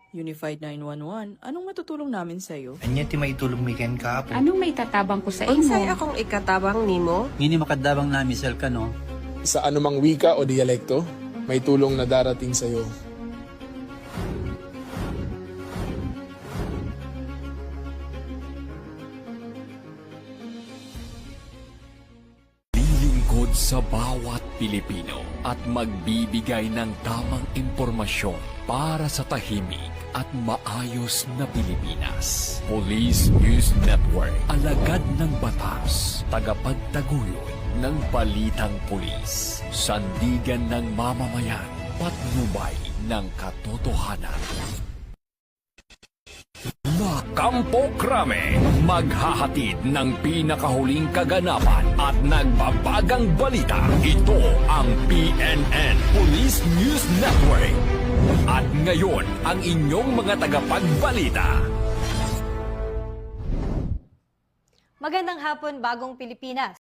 Unified 911, anong matutulong namin sa'yo? Anya ti maitulong mi ken kapo. Anong may tatabang ko sa Unsay imo? akong ikatabang nimo? Ngini makadabang na misal ka no. Sa anumang wika o dialekto, may tulong na darating sa iyo. Lilingkod sa bawat Pilipino at magbibigay ng tamang impormasyon para sa tahimik at maayos na Pilipinas. Police News Network, alagad ng batas, tagapagtaguyod ng balitang pulis, sandigan ng mamamayan, patnubay ng katotohanan. La Campo Crame, maghahatid ng pinakahuling kaganapan at nagbabagang balita. Ito ang PNN Police News Network. At ngayon, ang inyong mga tagapagbalita. Magandang hapon, Bagong Pilipinas.